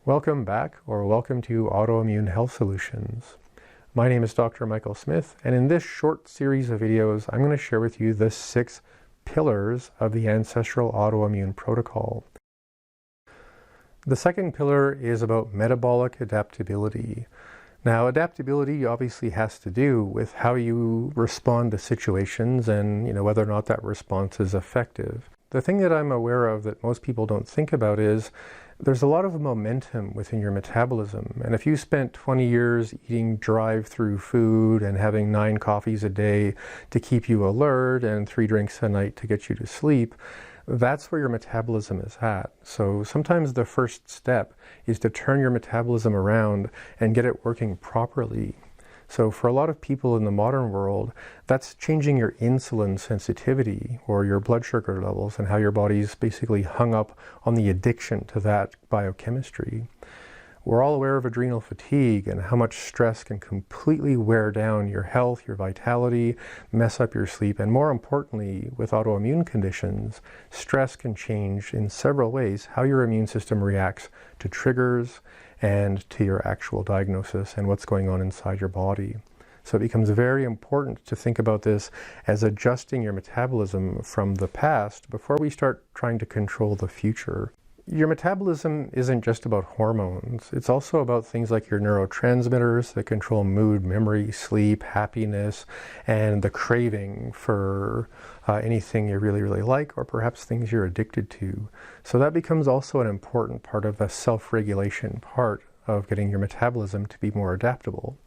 Welcome back, or welcome to Autoimmune Health Solutions. My name is Dr. Michael Smith, and in this short series of videos, I'm going to share with you the 6 pillars of the Ancestral Autoimmune Protocol. The second pillar is about metabolic adaptability. Now, adaptability obviously has to do with how you respond to situations and, whether or not that response is effective. The thing that I'm aware of that most people don't think about is there's a lot of momentum within your metabolism. And if you spent 20 years eating drive-through food and having 9 coffees a day to keep you alert and 3 drinks a night to get you to sleep, that's where your metabolism is at. So sometimes the first step is to turn your metabolism around and get it working properly. So for a lot of people in the modern world, that's changing your insulin sensitivity or your blood sugar levels and how your body's basically hung up on the addiction to that biochemistry. We're all aware of adrenal fatigue and how much stress can completely wear down your health, your vitality, mess up your sleep, and more importantly, with autoimmune conditions, stress can change in several ways how your immune system reacts to triggers and to your actual diagnosis and what's going on inside your body. So it becomes very important to think about this as adjusting your metabolism from the past before we start trying to control the future. Your metabolism isn't just about hormones. It's also about things like your neurotransmitters that control mood, memory, sleep, happiness, and the craving for anything you really, really like, or perhaps things you're addicted to. So that becomes also an important part of the self-regulation part of getting your metabolism to be more adaptable.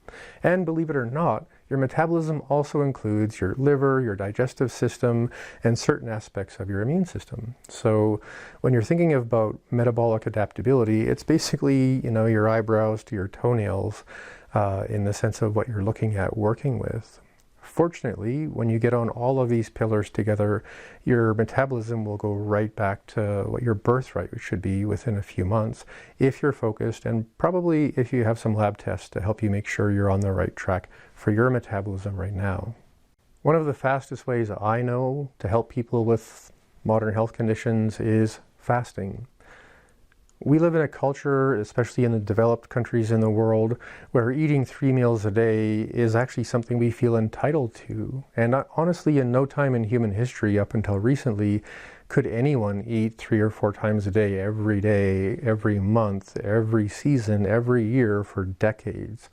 And believe it or not, your metabolism also includes your liver, your digestive system, and certain aspects of your immune system. So when you're thinking about metabolic adaptability, it's basically, your eyebrows to your toenails in the sense of what you're looking at working with. Fortunately, when you get on all of these pillars together, your metabolism will go right back to what your birthright should be within a few months if you're focused, and probably if you have some lab tests to help you make sure you're on the right track for your metabolism right now. One of the fastest ways I know to help people with modern health conditions is fasting. We live in a culture, especially in the developed countries in the world, where eating 3 meals a day is actually something we feel entitled to. And honestly, in no time in human history up until recently, could anyone eat 3 or 4 times a day, every month, every season, every year for decades.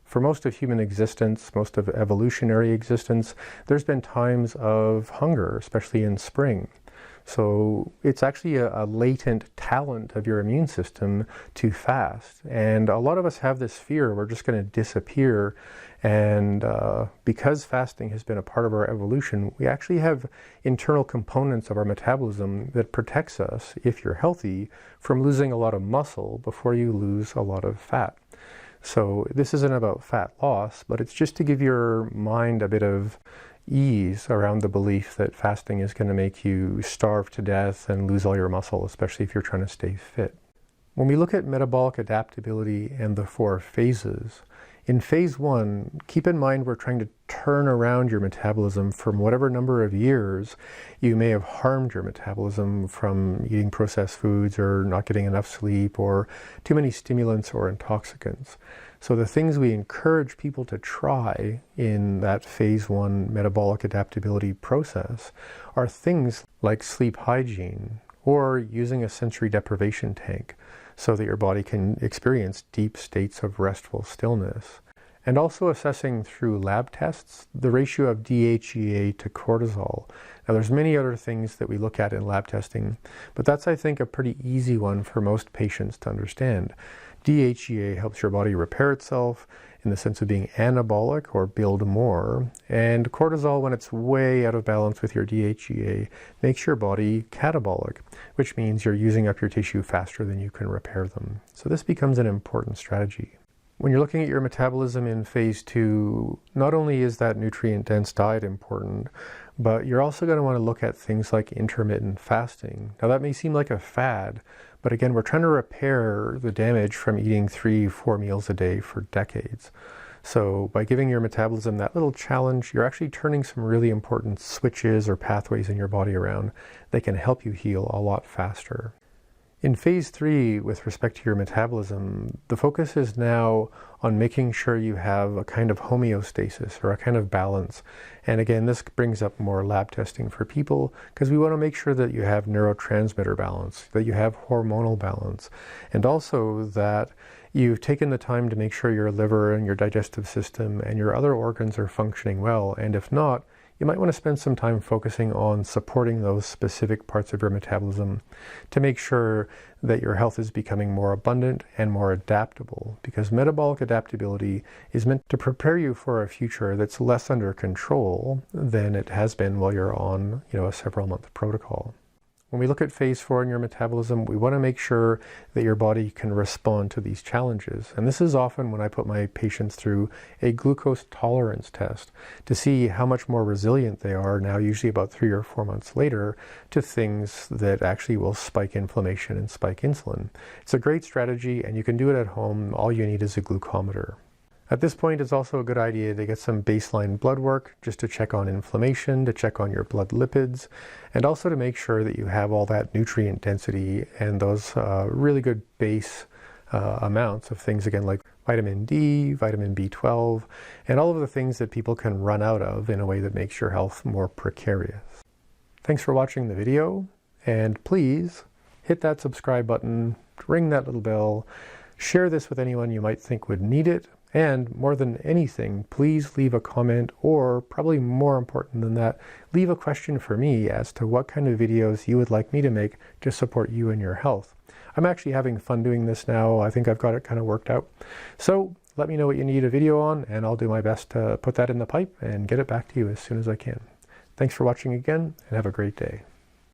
For most of human existence, most of evolutionary existence, there's been times of hunger, especially in spring. So it's actually a latent talent of your immune system to fast. And a lot of us have this fear we're just going to disappear. And because fasting has been a part of our evolution, we actually have internal components of our metabolism that protects us, if you're healthy, from losing a lot of muscle before you lose a lot of fat. So this isn't about fat loss, but it's just to give your mind a bit of ease around the belief that fasting is going to make you starve to death and lose all your muscle, especially if you're trying to stay fit. When we look at metabolic adaptability and the 4 phases, in phase 1, keep in mind we're trying to turn around your metabolism from whatever number of years you may have harmed your metabolism from eating processed foods or not getting enough sleep or too many stimulants or intoxicants. So the things we encourage people to try in that phase 1 metabolic adaptability process are things like sleep hygiene or using a sensory deprivation tank so that your body can experience deep states of restful stillness. And also assessing through lab tests the ratio of DHEA to cortisol. Now there's many other things that we look at in lab testing, but that's, I think, a pretty easy one for most patients to understand. DHEA helps your body repair itself in the sense of being anabolic or build more, and cortisol, when it's way out of balance with your DHEA, makes your body catabolic, which means you're using up your tissue faster than you can repair them. So this becomes an important strategy. When you're looking at your metabolism in phase 2, not only is that nutrient-dense diet important, but you're also going to want to look at things like intermittent fasting. Now that may seem like a fad, but again, we're trying to repair the damage from eating 3-4 meals a day for decades. So by giving your metabolism that little challenge, you're actually turning some really important switches or pathways in your body around that can help you heal a lot faster. In phase 3, with respect to your metabolism, the focus is now on making sure you have a kind of homeostasis or a kind of balance. And again, this brings up more lab testing for people because we want to make sure that you have neurotransmitter balance, that you have hormonal balance, and also that you've taken the time to make sure your liver and your digestive system and your other organs are functioning well. And if not, you might want to spend some time focusing on supporting those specific parts of your metabolism to make sure that your health is becoming more abundant and more adaptable, because metabolic adaptability is meant to prepare you for a future that's less under control than it has been while you're on, a several-month protocol. When we look at phase 4 in your metabolism, we want to make sure that your body can respond to these challenges. And this is often when I put my patients through a glucose tolerance test to see how much more resilient they are now, usually about 3 or 4 months later, to things that actually will spike inflammation and spike insulin. It's a great strategy, and you can do it at home. All you need is a glucometer. At this point, it's also a good idea to get some baseline blood work just to check on inflammation, to check on your blood lipids, and also to make sure that you have all that nutrient density and those really good base amounts of things, again, like vitamin D, vitamin B12, and all of the things that people can run out of in a way that makes your health more precarious. Thanks for watching the video, and please hit that subscribe button, ring that little bell, share this with anyone you might think would need it. And more than anything, please leave a comment, or probably more important than that, leave a question for me as to what kind of videos you would like me to make to support you and your health. I'm actually having fun doing this now. I think I've got it kind of worked out. So let me know what you need a video on, and I'll do my best to put that in the pipe and get it back to you as soon as I can. Thanks for watching again, and have a great day.